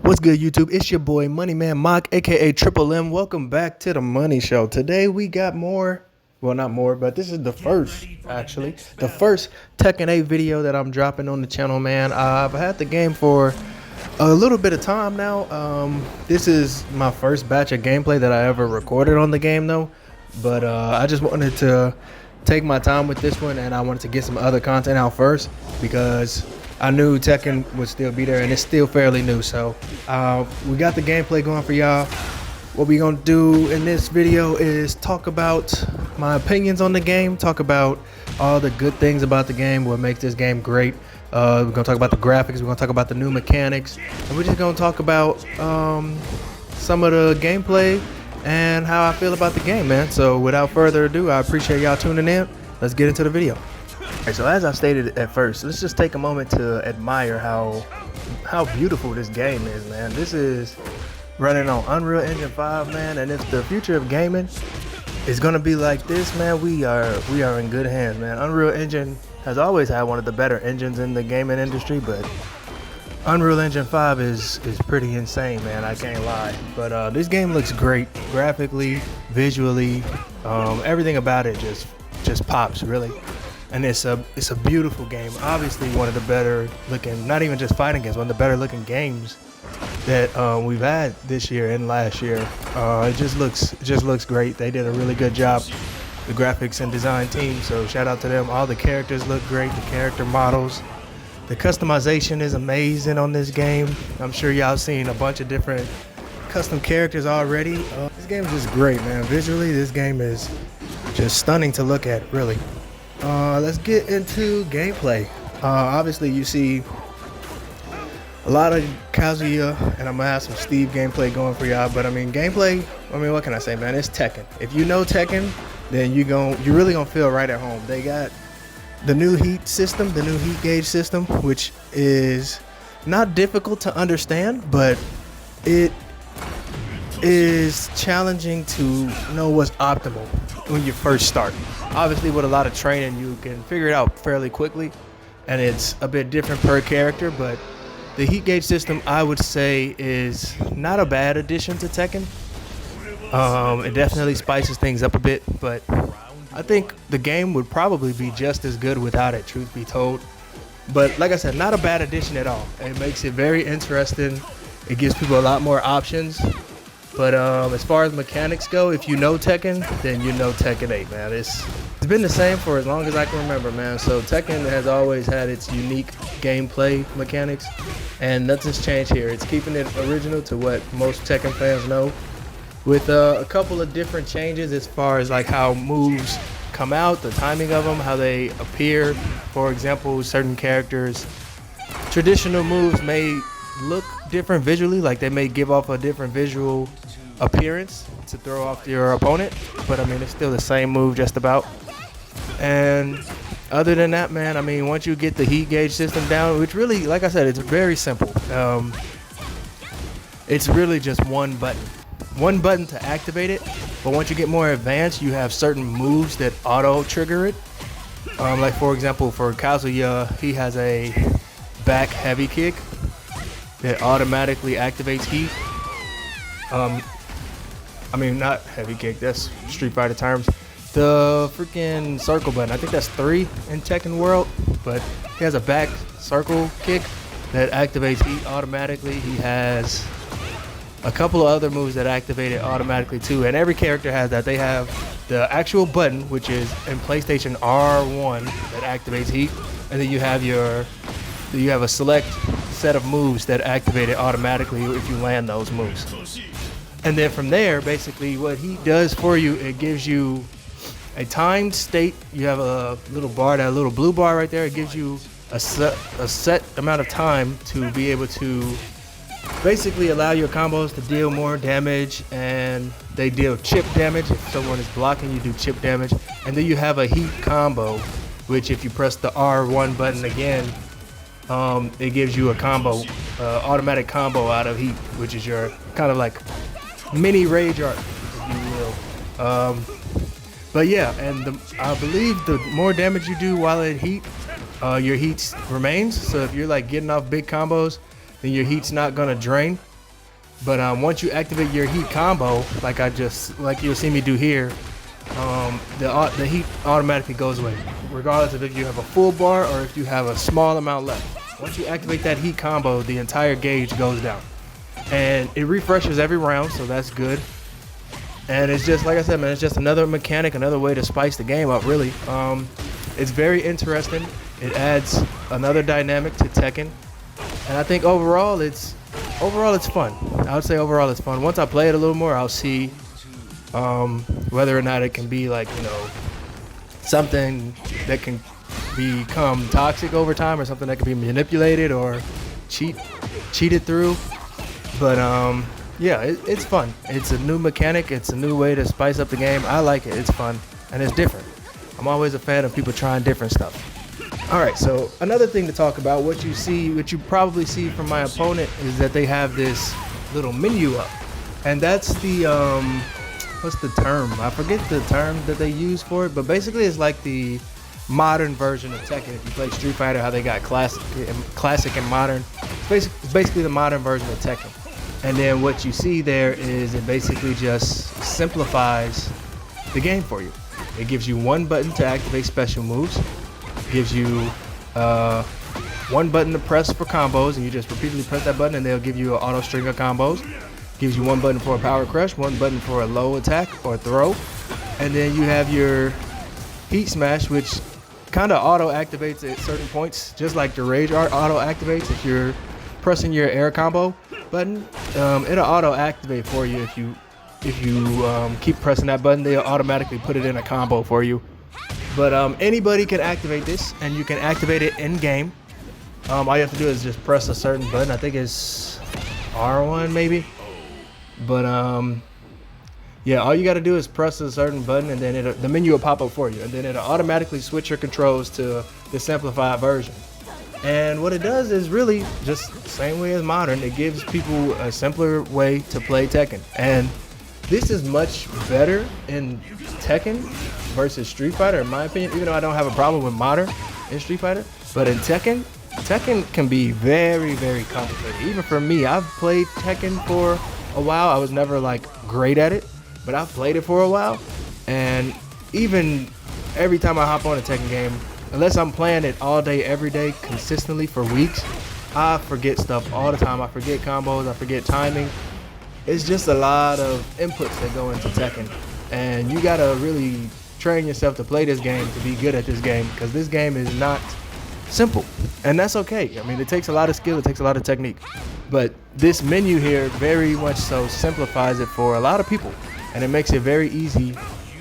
What's good, YouTube? It's your boy Money Man Mock, aka Triple M. Welcome back to the Money Show. Today we got more, well, not more, but this is the first, actually, the first Tekken 8 video that I'm dropping on the channel, man. I've had the game for a little bit of time now. This is my first batch of gameplay that I ever recorded on the game, though. But I just wanted to take my time with this one, and I wanted to get some other content out first because I knew Tekken would still be there, and it's still fairly new. So we got the gameplay going for y'all. What we gonna do in this video is talk about my opinions on the game, talk about all the good things about the game, what makes this game great. We're gonna talk about the graphics, we're gonna talk about the new mechanics, and we're just gonna talk about some of the gameplay and how I feel about the game, man. So without further ado, I appreciate y'all tuning in. Let's get into the video. Alright, so as I stated at first, let's just take a moment to admire how beautiful this game is, man. This is running on Unreal Engine 5, man, and if the future of gaming is gonna be like this, man, we are in good hands, man. Unreal Engine has always had one of the better engines in the gaming industry, but Unreal Engine 5 is pretty insane, man. I can't lie. But this game looks great graphically, visually, everything about it just pops, really. And it's a beautiful game. Obviously one of the better looking, not even just fighting games, one of the better looking games that we've had this year and last year. It just looks great. They did a really good job, the graphics and design team, so shout out to them. All the characters look great, the character models. The customization is amazing on this game. I'm sure y'all seen a bunch of different custom characters already. This game is just great, man. Visually, this game is just stunning to look at, really. Let's get into gameplay. Obviously, you see a lot of Kazuya, and I'm gonna have some Steve gameplay going for y'all. But I mean, gameplay. I mean, what can I say, man? It's Tekken. If you know Tekken, then you're really gonna feel right at home. They got the new heat system, the new heat gauge system, which is not difficult to understand, but it is challenging to know what's optimal when you first start. Obviously, with a lot of training, you can figure it out fairly quickly, and it's a bit different per character, but the heat gauge system, I would say, is not a bad addition to Tekken. It definitely spices things up a bit, but I think the game would probably be just as good without it, truth be told. But like I said, not a bad addition at all. It makes it very interesting. It gives people a lot more options. But as far as mechanics go, if you know Tekken, then you know Tekken 8, man. It's been the same for as long as I can remember, man. So Tekken has always had its unique gameplay mechanics, and nothing's changed here. It's keeping it original to what most Tekken fans know, with a couple of different changes as far as like how moves come out, the timing of them, how they appear. For example, certain characters, traditional moves may look different visually, like they may give off a different visual appearance to throw off your opponent, but I mean, it's still the same move just about. And other than that, man, I mean, once you get the heat gauge system down, which really, like I said, it's very simple. It's really just one button to activate it, but once you get more advanced, you have certain moves that auto trigger it. Like for example, for Kazuya, he has a back heavy kick that automatically activates heat. I mean, not heavy kick, that's Street Fighter terms. The freaking circle button, I think that's 3 in Tekken World, but he has a back circle kick that activates heat automatically. He has a couple of other moves that activate it automatically too, and every character has that. They have the actual button, which is in PlayStation R1, that activates heat, and then you have a select set of moves that activate it automatically if you land those moves. And then from there, basically what he does for you, it gives you a timed state. You have a little bar, that little blue bar right there. It gives you a set amount of time to be able to basically allow your combos to deal more damage, and they deal chip damage. If someone is blocking, you do chip damage. And then you have a heat combo, which if you press the R1 button again, it gives you a combo, automatic combo out of heat, which is your kind of like mini rage art, if you will. But yeah, and I believe the more damage you do while in heat, your heat remains. So if you're like getting off big combos, then your heat's not gonna drain. But once you activate your heat combo, like you'll see me do here, the heat automatically goes away, regardless of if you have a full bar or if you have a small amount left. Once you activate that heat combo, the entire gauge goes down, and it refreshes every round, so that's good. And it's just, like I said, man, it's just another mechanic, another way to spice the game up, really. It's very interesting. It adds another dynamic to Tekken, and I think overall it's fun. I would say overall it's fun. Once I play it a little more, I'll see whether or not it can be like, something that can become toxic over time, or something that can be manipulated or cheated through. But yeah, it's fun. It's a new mechanic. It's a new way to spice up the game. I like it. It's fun and it's different. I'm always a fan of people trying different stuff. All right, so another thing to talk about, what you probably see from my opponent, is that they have this little menu up, and that's the what's the term? I forget the term that they use for it, but basically it's like the modern version of Tekken. If you play Street Fighter, how they got classic and modern, it's basically the modern version of Tekken. And then what you see there is it basically just simplifies the game for you. It gives you one button to activate special moves. Gives you one button to press for combos, and you just repeatedly press that button and they'll give you an auto string of combos. Gives you one button for a power crush, one button for a low attack or throw, and then you have your heat smash, which kind of auto activates at certain points, just like the rage art auto activates. If you're pressing your air combo button, it'll auto activate for you. If you keep pressing that button, they'll automatically put it in a combo for you. But anybody can activate this, and you can activate it in game. All you have to do is just press a certain button. I think it's R1 maybe. But yeah, all you got to do is press a certain button, and then the menu will pop up for you, and then it'll automatically switch your controls to the simplified version. And what it does is really just the same way as modern. It gives people a simpler way to play Tekken, and this is much better in Tekken versus Street Fighter, in my opinion, even though I don't have a problem with modern in Street Fighter. But in Tekken can be very, very complicated. Even for me, I've played Tekken for a while. I was never like great at it, but I've played it for a while. And even every time I hop on a Tekken game, unless I'm playing it all day, every day, consistently for weeks, I forget stuff all the time. I forget combos, I forget timing. It's just a lot of inputs that go into Tekken, and you gotta really train yourself to play this game to be good at this game, because this game is not simple, and that's okay. I mean, it takes a lot of skill, it takes a lot of technique, but this menu here very much so simplifies it for a lot of people, and it makes it very easy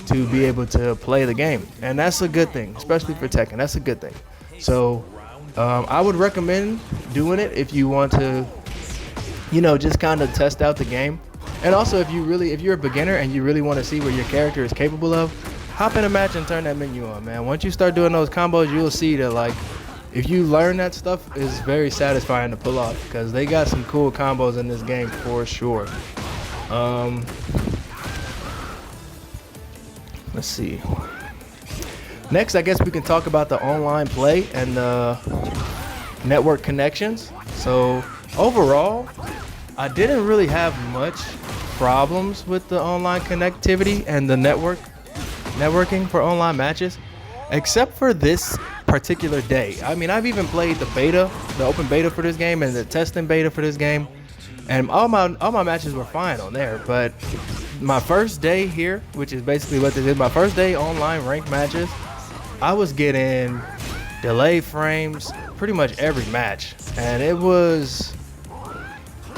to be able to play the game, and that's a good thing, especially for Tekken. That's a good thing. So I would recommend doing it if you want to, just kind of test out the game. And also, if you're a beginner and you really want to see what your character is capable of, hop in a match and turn that menu on, man. Once you start doing those combos, you'll see that, like, if you learn that stuff, is very satisfying to pull off, because they got some cool combos in this game for sure. Let's see. Next, I guess we can talk about the online play and the network connections. So overall, I didn't really have much problems with the online connectivity and the networking for online matches, except for this particular day. I mean, I've even played the open beta for this game, and the testing beta for this game, and all my matches were fine on there. But my first day here, which is basically what this is, my first day online ranked matches, I was getting delay frames pretty much every match, and it was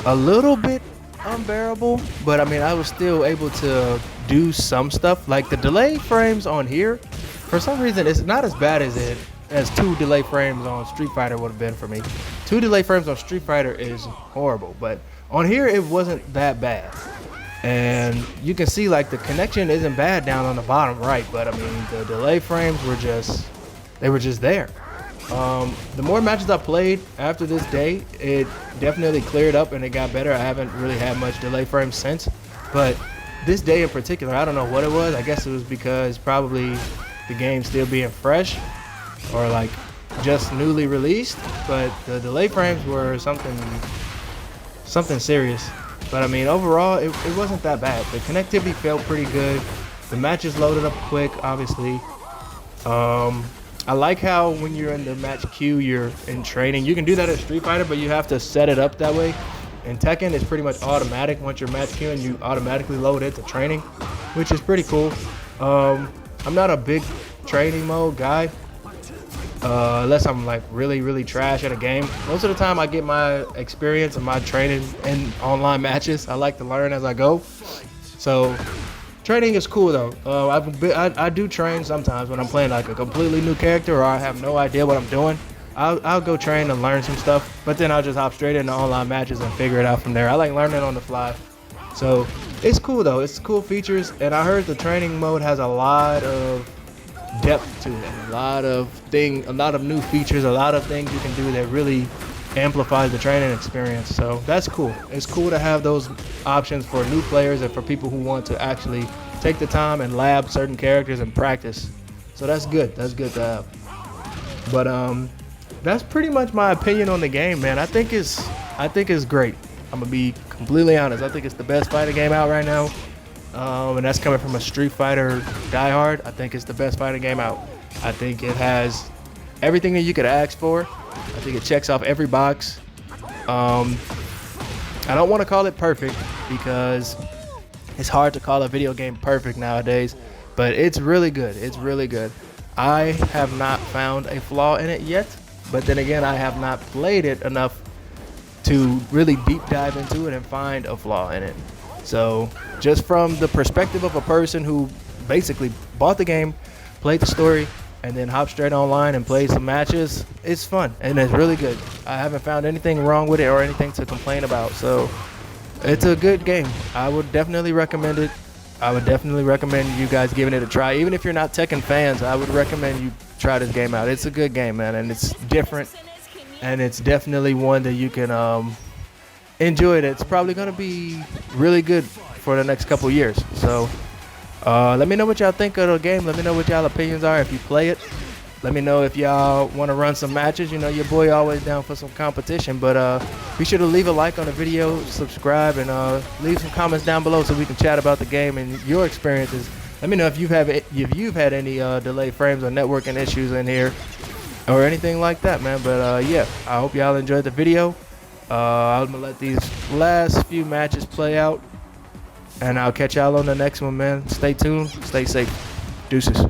a little bit unbearable, but I mean, I was still able to do some stuff. Like the delay frames on here, for some reason, it's not as bad as 2 delay frames on Street Fighter would have been for me. 2 delay frames on Street Fighter is horrible, but on here it wasn't that bad. And you can see, like, the connection isn't bad down on the bottom right, but I mean, the delay frames were just there. The more matches I played after this day, it definitely cleared up and it got better. I haven't really had much delay frames since, but this day in particular, I don't know what it was. I guess it was because probably the game still being fresh, or like just newly released, but the delay frames were something serious. But I mean, overall, it wasn't that bad. The connectivity felt pretty good. The matches loaded up quick, obviously. I like how when you're in the match queue, you're in training. You can do that at Street Fighter, but you have to set it up that way. In Tekken, it's pretty much automatic. Once you're match queuing, you automatically load it to training, which is pretty cool. I'm not a big training mode guy, unless I'm like really trash at a game. Most of the time, I get my experience and my training in online matches. I like to learn as I go. So training is cool though. I do train sometimes when I'm playing like a completely new character or I have no idea what I'm doing. I'll go train and learn some stuff, but then I'll just hop straight into online matches and figure it out from there. I like learning on the fly. So it's cool though. It's cool features, and I heard the training mode has a lot of depth to it. A lot of new features, a lot of things you can do that really amplifies the training experience. So that's cool. It's cool to have those options for new players and for people who want to actually take the time and lab certain characters and practice. So that's good. That's good to have. But that's pretty much my opinion on the game, man. I think it's great. I'm gonna be completely honest. I think it's the best fighting game out right now. And that's coming from a Street Fighter diehard. I think it's the best fighting game out. I think it has everything that you could ask for. I think it checks off every box. I don't want to call it perfect because it's hard to call a video game perfect nowadays, but it's really good. It's really good. I have not found a flaw in it yet, but then again, I have not played it enough to really deep dive into it and find a flaw in it. So just from the perspective of a person who basically bought the game, played the story, and then hop straight online and play some matches, it's fun and it's really good. I haven't found anything wrong with it or anything to complain about. So it's a good game. I would definitely recommend it. I would definitely recommend you guys giving it a try. Even if you're not Tekken fans, I would recommend you try this game out. It's a good game, man, and it's different, and it's definitely one that you can enjoy. It's probably going to be really good for the next couple years. So let me know what y'all think of the game. Let me know what y'all opinions are if you play it. Let me know if y'all want to run some matches. You know, your boy always down for some competition. But be sure to leave a like on the video, subscribe, and leave some comments down below so we can chat about the game and your experiences. Let me know if you've had any delay frames or networking issues in here or anything like that, man. But yeah, I hope y'all enjoyed the video. I'm gonna let these last few matches play out, and I'll catch y'all on the next one, man. Stay tuned, stay safe. Deuces.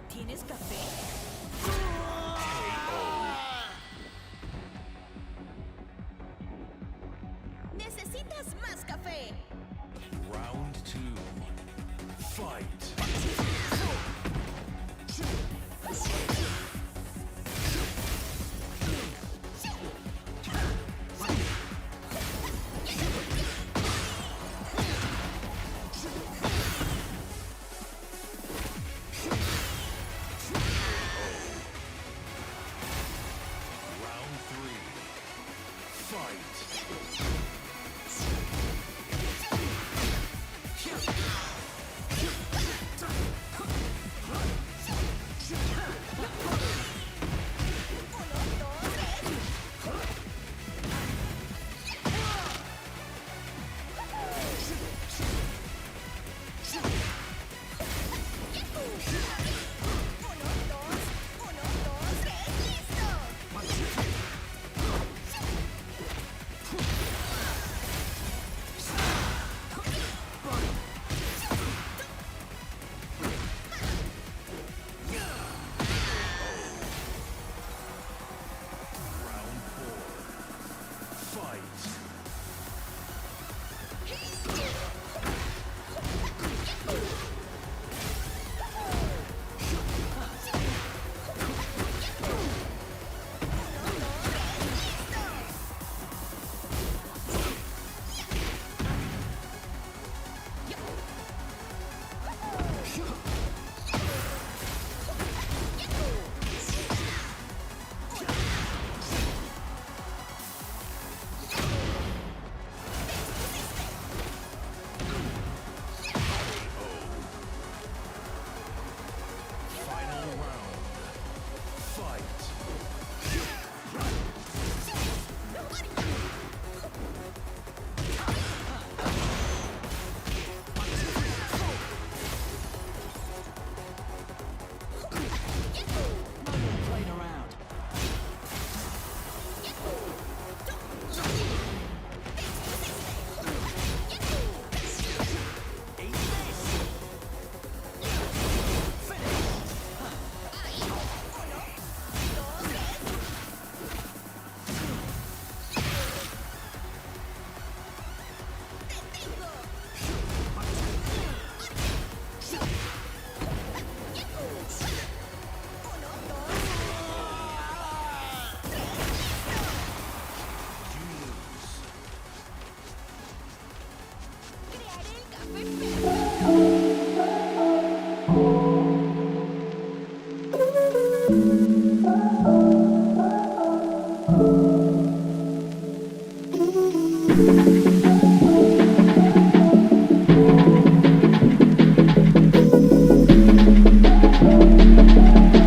¿Tienes café? ¿Necesitas más café? Round 2. Fight. Round 3. Fight. Round 4. Fight. Final round. Fight. Playing around. You lose. Crearé el café perfecto.